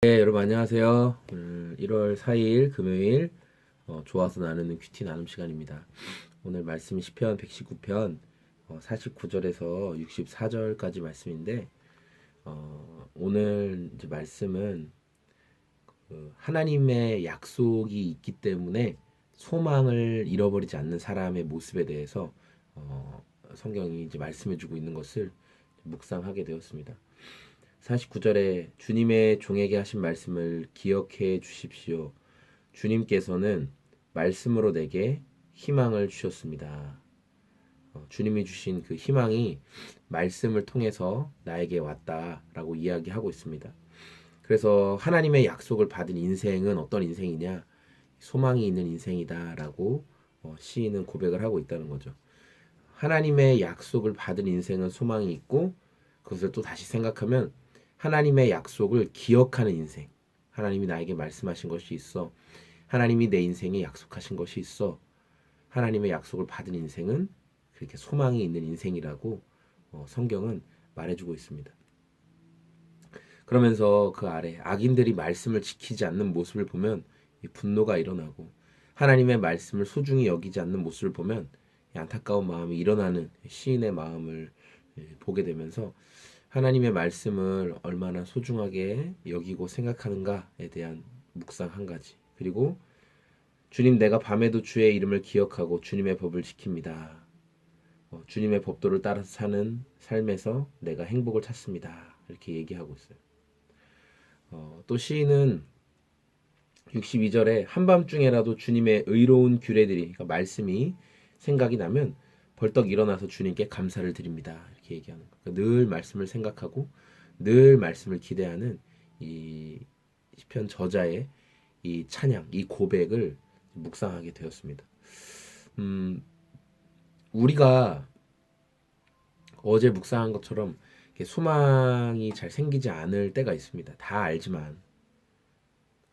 네, 여러분 안녕하세요. 1월 4일 금요일 좋아서 나누는 큐티 나눔 시간입니다. 오늘 말씀이 시편 119편 49절에서 64절까지 말씀인데 오늘 이제 말씀은 하나님의 약속이 있기 때문에 소망을 잃어버리지 않는 사람의 모습에 대해서 성경이 이제 말씀해주고 있는 것을 묵상하게 되었습니다. 49절에 주님의 종에게 하신 말씀을 기억해 주십시오. 주님께서는 말씀으로 내게 희망을 주셨습니다. 주님이 주신 그 희망이 말씀을 통해서 나에게 왔다라고 이야기하고 있습니다. 그래서 하나님의 약속을 받은 인생은 어떤 인생이냐? 소망이 있는 인생이다라고 시인은 고백을 하고 있다는 거죠. 하나님의 약속을 받은 인생은 소망이 있고 그것을 또 다시 생각하면 하나님의 약속을 기억하는 인생. 하나님이 나에게 말씀하신 것이 있어. 하나님이 내 인생에 약속하신 것이 있어. 하나님의 약속을 받은 인생은 그렇게 소망이 있는 인생이라고 성경은 말해주고 있습니다. 그러면서 그 아래 악인들이 말씀을 지키지 않는 모습을 보면 분노가 일어나고 하나님의 말씀을 소중히 여기지 않는 모습을 보면 안타까운 마음이 일어나는 시인의 마음을 보게 되면서 하나님의 말씀을 얼마나 소중하게 여기고 생각하는가에 대한 묵상 한 가지. 그리고 주님, 내가 밤에도 주의 이름을 기억하고 주님의 법을 지킵니다. 주님의 법도를 따라서 사는 삶에서 내가 행복을 찾습니다. 이렇게 얘기하고 있어요. 또 시인은 62절에 한밤중에라도 주님의 의로운 규례들이, 그러니까 말씀이 생각이 나면 벌떡 일어나서 주님께 감사를 드립니다. 이렇게 얘기하는 거. 그러니까 늘 말씀을 생각하고 늘 말씀을 기대하는 이 시편 저자의 이 찬양, 이 고백을 묵상하게 되었습니다. 우리가 어제 묵상한 것처럼 소망이 잘 생기지 않을 때가 있습니다. 다 알지만,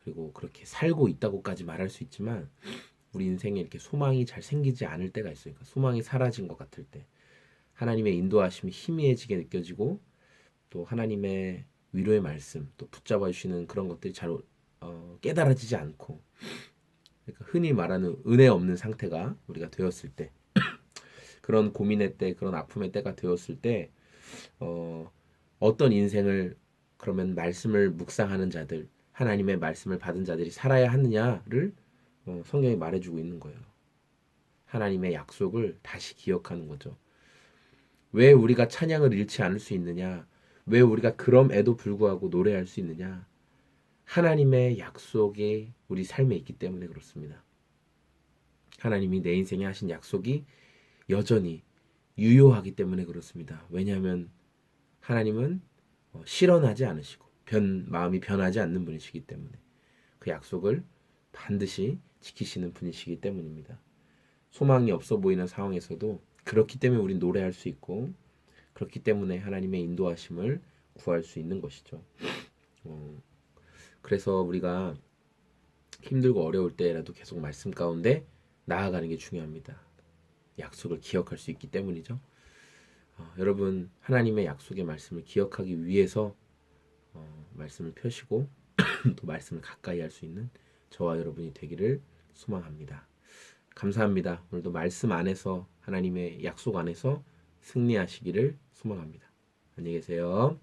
그리고 그렇게 살고 있다고까지 말할 수 있지만 우리 인생에 이렇게 소망이 잘 생기지 않을 때가 있어요. 그러니까 소망이 사라진 것 같을 때, 하나님의 인도하심이 희미해지게 느껴지고 또 하나님의 위로의 말씀, 또 붙잡아 주시는 그런 것들이 잘 깨달아지지 않고, 그러니까 흔히 말하는 은혜 없는 상태가 우리가 되었을 때, 그런 고민의 때, 그런 아픔의 때가 되었을 때 어떤 인생을 그러면 말씀을 묵상하는 자들, 하나님의 말씀을 받은 자들이 살아야 하느냐를 성경이 말해주고 있는 거예요. 하나님의 약속을 다시 기억하는 거죠. 왜 우리가 찬양을 잃지 않을 수 있느냐? 왜 우리가 그럼에도 불구하고 노래할 수 있느냐? 하나님의 약속이 우리 삶에 있기 때문에 그렇습니다. 하나님이 내 인생에 하신 약속이 여전히 유효하기 때문에 그렇습니다. 왜냐하면 하나님은 실현하지 않으시고 마음이 변하지 않는 분이시기 때문에, 그 약속을 반드시 지키시는 분이시기 때문입니다. 소망이 없어 보이는 상황에서도 그렇기 때문에 우린 노래할 수 있고, 그렇기 때문에 하나님의 인도하심을 구할 수 있는 것이죠. 그래서 우리가 힘들고 어려울 때라도 계속 말씀 가운데 나아가는 게 중요합니다. 약속을 기억할 수 있기 때문이죠. 여러분, 하나님의 약속의 말씀을 기억하기 위해서 말씀을 펴시고 또 말씀을 가까이 할 수 있는 저와 여러분이 되기를 소망합니다. 감사합니다. 오늘도 말씀 안에서, 하나님의 약속 안에서 승리하시기를 소망합니다. 안녕히 계세요.